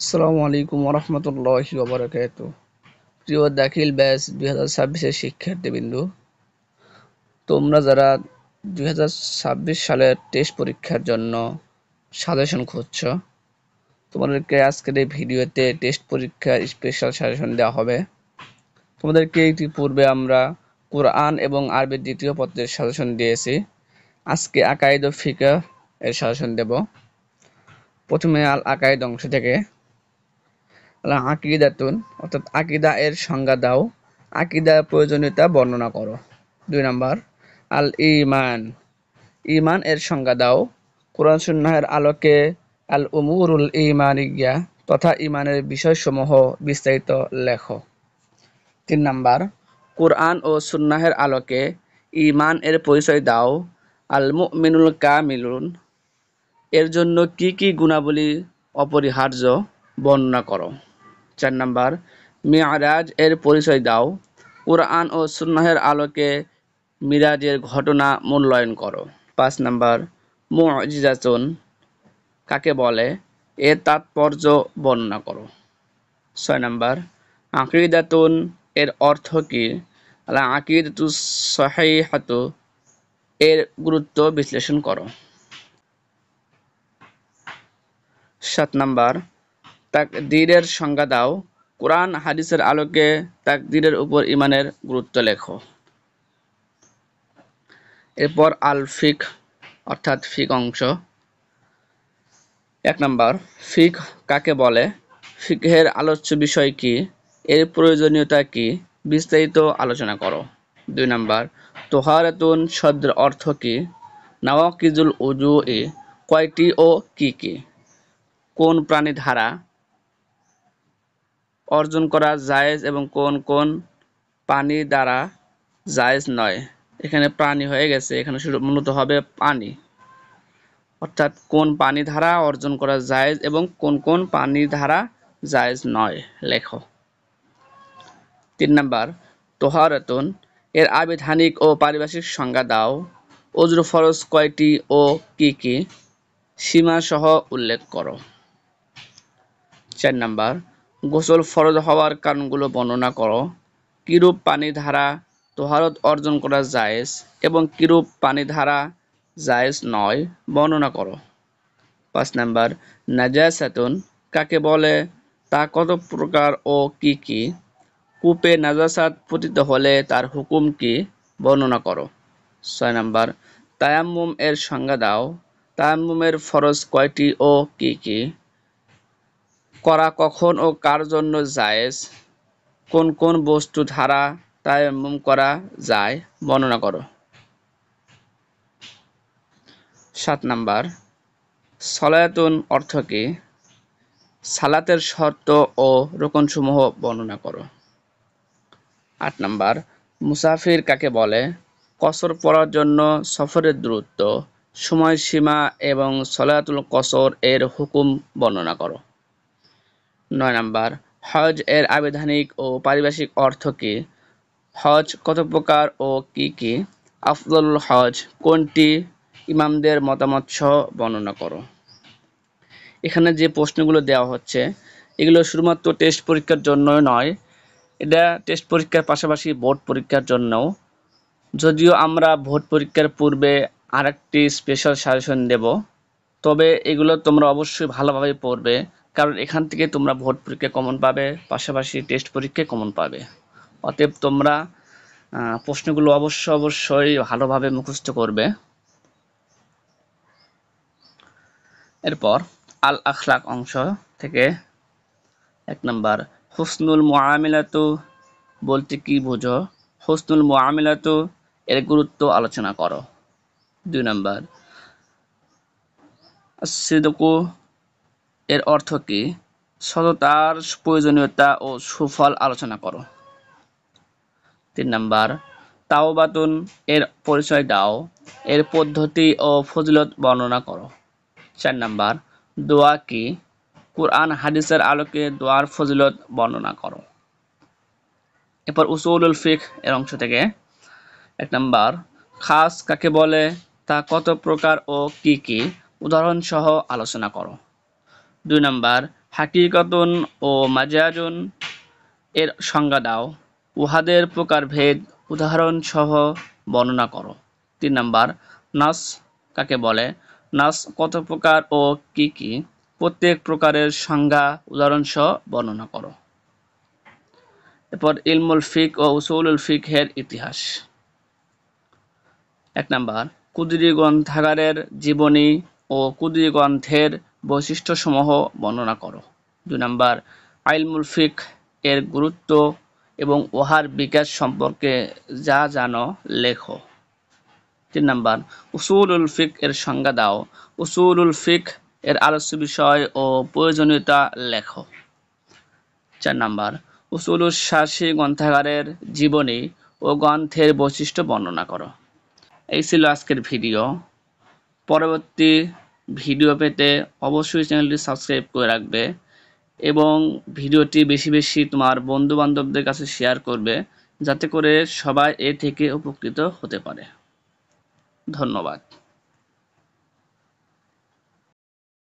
আসসালামু আলাইকুম ওরহমতুল্লাহি ওয়াবারাকাতুহু। প্রিয় দাখিল ব্যাচ 2026 শিক্ষার্থীবৃন্দু, তোমরা যারা 2026 সালের টেস্ট পরীক্ষার জন্য সাজেশন খুঁজছো, তোমাদেরকে আজকের এই ভিডিওতে টেস্ট পরীক্ষার স্পেশাল সাজেশন দেওয়া হবে। তোমাদেরকে ইতিপূর্বে আমরা কোরআন এবং আরবির দ্বিতীয় পত্রের সাজেশন দিয়েছি। আজকে আকাইদ ও ফিকহ এর সাজেশন দেব। প্রথমে আল আকাইদ অংশ থেকে আকিদাতুন অর্থাৎ আকিদা এর সংজ্ঞা দাও, আকিদার প্রয়োজনীয়তা বর্ণনা করো। 2 নাম্বার আল ঈমান, ঈমান এর সংজ্ঞা দাও, কোরআন সুন্নাহের আলোকে আল উমুরুল ঈমানিয়্যা তথা ঈমানের বিষয়সমূহ বিস্তারিত লেখো। 3 নাম্বার কোরআন ও সুন্নাহের আলোকে ঈমান এর পরিচয় দাও, আল মুমিনুল কামিলুন এর জন্য কি কি গুণাবলী অপরিহার্য বর্ণনা করো। 4 নাম্বার মিরাজ এর পরিচয় দাও, কোরআন ও সুন্নাহের আলোকে মিরাজের ঘটনা মূল্যায়ন করো। 5 নাম্বার মুজিজাতুন কাকে বলে, এর তাৎপর্য বর্ণনা করো। 6 নাম্বার আকিদাতুন এর অর্থ কি, আকিদাতুস সহিহাতু এর গুরুত্ব বিশ্লেষণ করো। 7 নাম্বার তাকদীরের সংজ্ঞা দাও, কোরআন হাদিসের আলোকে তাকদীরের উপর ঈমানের গুরুত্ব লেখো। এরপর আল ফিকহ অর্থাৎ ফিকহ অংশ। 1 নাম্বার ফিকহ কাকে বলে, ফিকহের আলোচ্য বিষয় কি, এর প্রয়োজনীয়তা কি, বিস্তারিত আলোচনা করো। 2 নাম্বার তোহারাতুন শব্দের অর্থ কি, নাওয়াকিজুল উযুই কয়টি ও কি কি, কোন প্রাণী ধারা অর্জন করা জায়েজ এবং কোন কোন পানি দ্বারা জায়েজ নয়। এখানে প্রাণী হয়ে গেছে, এখানে শুধু মূলত হবে পানি, অর্থাৎ কোন পানি ধারা অর্জন করা জায়েজ এবং কোন কোন পানি ধারা জায়েজ নয় লেখো। 3 নাম্বার তোহারাতুন এর আবিধানিক ও পারিভাষিক সংজ্ঞা দাও, ওযু ফরজ কয়টি ও কি কি, সীমা সহ উল্লেখ করো। 4 নাম্বার গোসল ফরজ হওয়ার কারণগুলো বর্ণনা করো, কিরূপ পানি ধারা তোহারত অর্জন করা জায়েজ এবং কিরূপ পানি ধারা জায়েজ নয় বর্ণনা করো। 5 নাম্বার নাজাসাতুন কাকে বলে, তা কত প্রকার ও কি কি, কূপে নাজাসাত পতিত হলে তার হুকুম কি বর্ণনা করো। 6 নাম্বার তায়াম্মুম এর সংজ্ঞা দাও, তায়াম্মুমের ফরজ কয়টি ও কি কি, করা কখন ও কার জন্য জায়েজ, কোন কোন বস্তু ধারা তায়াম্মুম করা যায় বর্ণনা করো। 7 নাম্বার সলাতুন অর্থ কি, সালাতের শর্ত ও রুকনসমূহ বর্ণনা করো। 8 নাম্বার মুসাফির কাকে বলে, কসর পড়ার জন্য সফরের দূরত্ব, সময়সীমা এবং সলাতুল কসর এর হুকুম বর্ণনা করো। 9 নাম্বার হজ এর আবিধানিক ও পারিভাষিক অর্থ কি, হজ কত প্রকার ও কি কি, আফদলুল হজ কোনটি, ইমামদের মতামত সহ বর্ণনা করো। এখানে যে প্রশ্নগুলো দেওয়া হচ্ছে এগুলো শুধুমাত্র টেস্ট পরীক্ষার জন্য নয়, এটা টেস্ট পরীক্ষার পাশাপাশি বোর্ড পরীক্ষার জন্যও। যদিও আমরা বোর্ড পরীক্ষার পূর্বে আরেকটি স্পেশাল সাজেশন দেব, তবে এগুলো তোমরা অবশ্যই ভালোভাবে পড়বে, কারণ এখান থেকে তোমরা বোর্ড পরীক্ষায় কমন পাবে, পাশাপাশি টেস্ট পরীক্ষায় কমন পাবে। অতএব তোমরা প্রশ্নগুলো অবশ্যই ভালোভাবে মুখস্থ করবে। এরপর আল আখলাক অংশ থেকে 1 নাম্বার হুসনুল মুআমিলাতু বলতে কি বোঝো, হুসনুল মুআমিলাতু এর গুরুত্ব আলোচনা করো। 2 নাম্বার সিদকু এর অর্থ কি, সততার প্রয়োজনীয়তা ও সুফল আলোচনা করো। 3 নাম্বার তাওবাতুন এর পরিচয় দাও, এর পদ্ধতি ও ফজিলত বর্ণনা করো। 4 নাম্বার দোয়া কি, কুরআন হাদিসের আলোকে দোয়ার ফজিলত বর্ণনা করো। এরপর উসুলুল ফিকহ এর অংশ থেকে 1 নাম্বার খাস কাকে বলে, তা কত প্রকার ও কি কি, উদাহরণ সহ আলোচনা করো। 2 নাম্বার হাকিকতুন ও মাজাজুন এর সংজ্ঞা দাও। উহাদের প্রকারভেদ উদাহরণ সহ বর্ণনা করো। 3 নাম্বার, নাস কাকে বলে? নাস কত প্রকার ও কি কি? প্রত্যেক প্রকারের সংজ্ঞা উদাহরণ সহ বর্ণনা করো। এরপর ইলমুল ফিক ও উসুলুল ফিকহের ইতিহাস। 1 নাম্বার, কুদরি গ্রন্থাগারের জীবনী ও কুদরি গ্রন্থের বৈশিষ্ট্যসমূহ বর্ণনা করো। 2 নাম্বার, ইলমুল ফিক এর গুরুত্ব এবং উহার বিকাশ সম্পর্কে যা জানো লেখো। 3 নাম্বার, উসুলুল ফিক এর সংজ্ঞা দাও। উসুলুল ফিক এর আলোচ্য বিষয় ও প্রয়োজনীয়তা লেখো। 4 নাম্বার, উসুলুস শাসি গ্রন্থাগারের জীবনী ও গ্রন্থের বৈশিষ্ট্য বর্ণনা করো। এই ছিল আজকের ভিডিও। পরবর্তী ভিডিও পেতে অবশ্যই চ্যানেলটি সাবস্ক্রাইব করে রাখবে এবং ভিডিওটি বেশি বেশি তোমার বন্ধু বান্ধবদের কাছে শেয়ার করবে, যাতে করে সবাই এ থেকে উপকৃত হতে পারে। ধন্যবাদ।